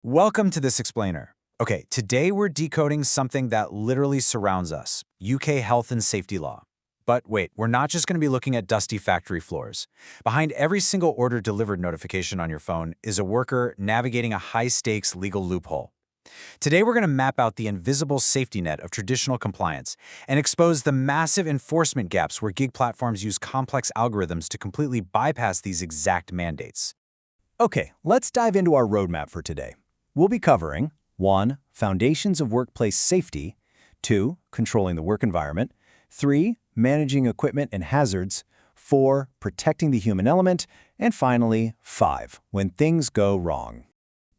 Welcome to This Explainer. Okay, today we're decoding something that literally surrounds us, UK health and safety law. But wait, we're not just going to be looking at dusty factory floors. Behind every single order delivered notification on your phone is a worker navigating a high-stakes legal loophole. Today we're going to map out the invisible safety net of traditional compliance and expose the massive enforcement gaps where gig platforms use complex algorithms to completely bypass these exact mandates. Okay, let's dive into our roadmap for today. We'll be covering 1. Foundations of workplace safety, 2. Controlling the work environment, 3. Managing equipment and hazards, 4. Protecting the human element, and finally, 5. When things go wrong.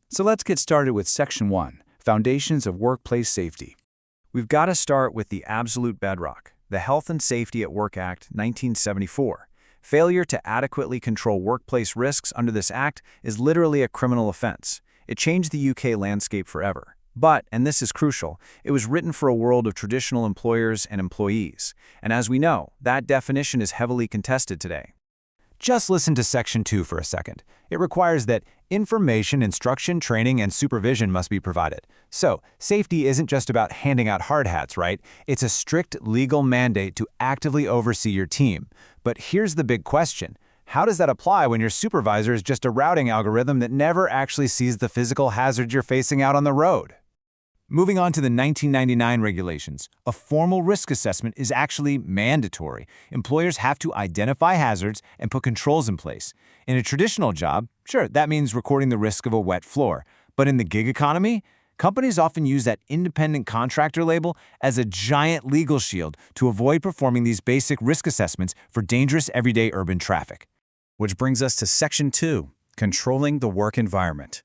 So let's get started with Section 1, Foundations of Workplace Safety. We've got to start with the absolute bedrock, the Health and Safety at Work Act 1974. Failure to adequately control workplace risks under this act is literally a criminal offense. It changed the UK landscape forever. But, and this is crucial, it was written for a world of traditional employers and employees. And as we know, that definition is heavily contested today. Just listen to Section 2 for a second. It requires that information, instruction, training, and supervision must be provided. So, safety isn't just about handing out hard hats, right? It's a strict legal mandate to actively oversee your team. But here's the big question. How does that apply when your supervisor is just a routing algorithm that never actually sees the physical hazards you're facing out on the road? Moving on to the 1999 regulations, a formal risk assessment is actually mandatory. Employers have to identify hazards and put controls in place. In a traditional job, sure, that means recording the risk of a wet floor. But in the gig economy, companies often use that independent contractor label as a giant legal shield to avoid performing these basic risk assessments for dangerous everyday urban traffic. Which brings us to Section 2, Controlling the Work Environment.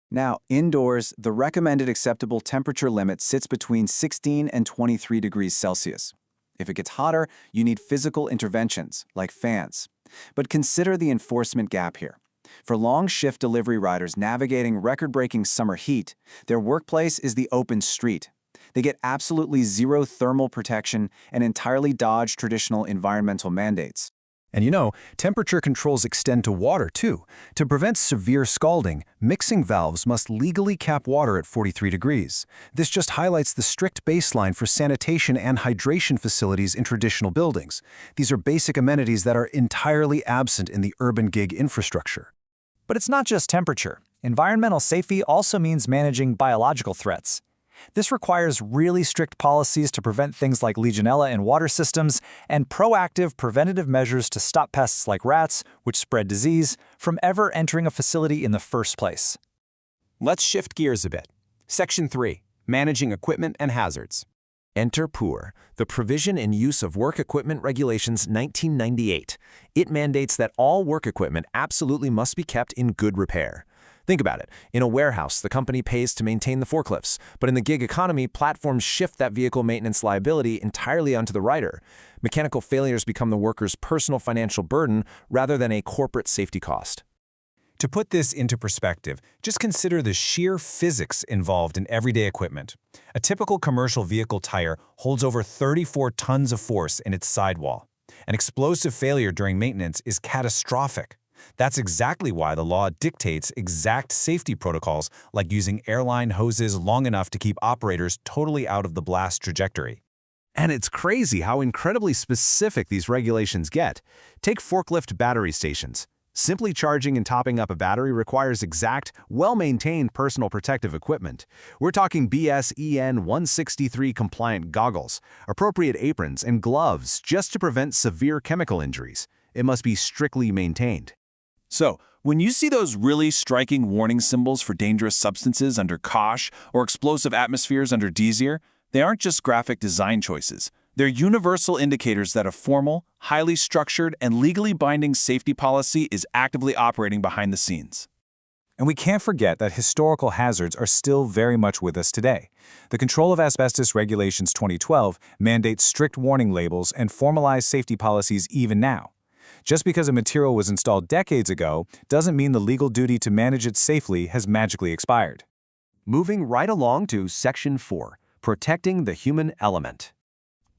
Now, indoors, the recommended acceptable temperature limit sits between 16 and 23 degrees Celsius. If it gets hotter, you need physical interventions, like fans. But consider the enforcement gap here. For long shift delivery riders navigating record-breaking summer heat, their workplace is the open street. They get absolutely zero thermal protection and entirely dodge traditional environmental mandates. And you know, temperature controls extend to water too. To prevent severe scalding, mixing valves must legally cap water at 43 degrees. This just highlights the strict baseline for sanitation and hydration facilities in traditional buildings. These are basic amenities that are entirely absent in the urban gig infrastructure. But it's not just temperature. Environmental safety also means managing biological threats. This requires really strict policies to prevent things like Legionella in water systems and proactive preventative measures to stop pests like rats, which spread disease, from ever entering a facility in the first place. Let's shift gears a bit. Section 3, Managing Equipment and Hazards. Enter PUR, the Provision and Use of Work Equipment Regulations 1998. It mandates that all work equipment absolutely must be kept in good repair. Think about it. In a warehouse, the company pays to maintain the forklifts, but in the gig economy, platforms shift that vehicle maintenance liability entirely onto the rider. Mechanical failures become the worker's personal financial burden rather than a corporate safety cost. To put this into perspective, just consider the sheer physics involved in everyday equipment. A typical commercial vehicle tire holds over 34 tons of force in its sidewall. An explosive failure during maintenance is catastrophic. That's exactly why the law dictates exact safety protocols like using airline hoses long enough to keep operators totally out of the blast trajectory. And it's crazy how incredibly specific these regulations get. Take forklift battery stations. Simply charging and topping up a battery requires exact, well-maintained personal protective equipment. We're talking BS-EN 163 compliant goggles, appropriate aprons, and gloves just to prevent severe chemical injuries. It must be strictly maintained. So, when you see those really striking warning symbols for dangerous substances under COSH or explosive atmospheres under DSIR, they aren't just graphic design choices. They're universal indicators that a formal, highly structured, and legally binding safety policy is actively operating behind the scenes. And we can't forget that historical hazards are still very much with us today. The Control of Asbestos Regulations 2012 mandates strict warning labels and formalized safety policies even now. Just because a material was installed decades ago doesn't mean the legal duty to manage it safely has magically expired. Moving right along to Section 4, Protecting the Human Element.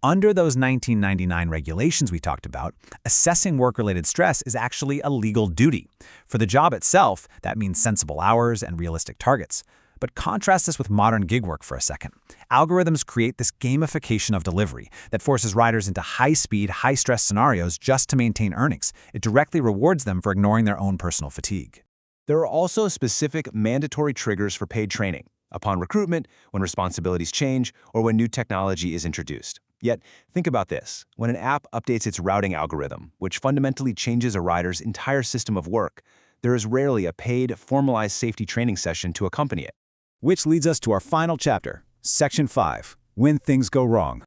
Under those 1999 regulations we talked about, assessing work-related stress is actually a legal duty. For the job itself, that means sensible hours and realistic targets. But contrast this with modern gig work for a second. Algorithms create this gamification of delivery that forces riders into high-speed, high-stress scenarios just to maintain earnings. It directly rewards them for ignoring their own personal fatigue. There are also specific mandatory triggers for paid training, upon recruitment, when responsibilities change, or when new technology is introduced. Yet, think about this. When an app updates its routing algorithm, which fundamentally changes a rider's entire system of work, there is rarely a paid, formalized safety training session to accompany it. Which leads us to our final chapter, Section 5, When Things Go Wrong.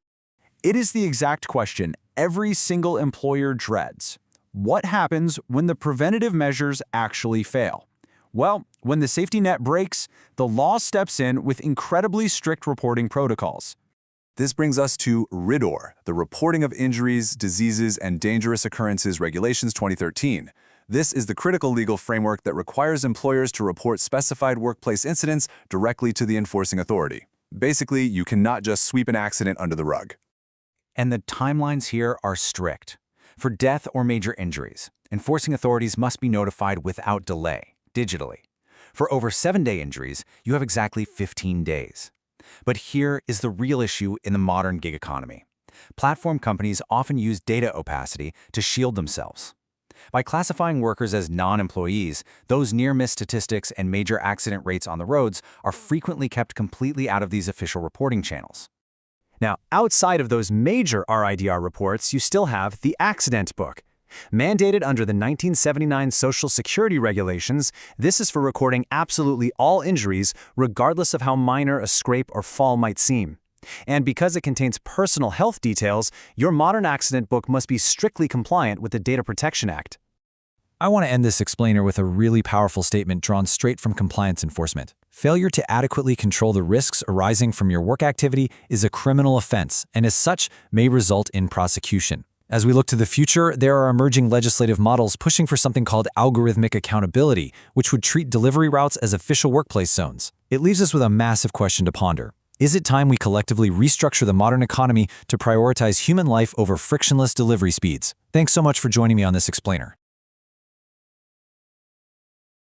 It is the exact question every single employer dreads. What happens when the preventative measures actually fail? Well, when the safety net breaks, the law steps in with incredibly strict reporting protocols. This brings us to RIDOR, the Reporting of Injuries, Diseases, and Dangerous Occurrences Regulations 2013. This is the critical legal framework that requires employers to report specified workplace incidents directly to the enforcing authority. Basically, you cannot just sweep an accident under the rug. And the timelines here are strict. For death or major injuries, enforcing authorities must be notified without delay, digitally. For over 7-day injuries, you have exactly 15 days. But here is the real issue in the modern gig economy. Platform companies often use data opacity to shield themselves. By classifying workers as non-employees, those near-miss statistics and major accident rates on the roads are frequently kept completely out of these official reporting channels. Now, outside of those major RIDR reports, you still have the Accident Book. Mandated under the 1979 Social Security regulations, this is for recording absolutely all injuries, regardless of how minor a scrape or fall might seem. And because it contains personal health details, your modern accident book must be strictly compliant with the Data Protection Act. I want to end this explainer with a really powerful statement drawn straight from compliance enforcement. Failure to adequately control the risks arising from your work activity is a criminal offense, and as such, may result in prosecution. As we look to the future, there are emerging legislative models pushing for something called algorithmic accountability, which would treat delivery routes as official workplace zones. It leaves us with a massive question to ponder. Is it time we collectively restructure the modern economy to prioritize human life over frictionless delivery speeds? Thanks so much for joining me on this explainer.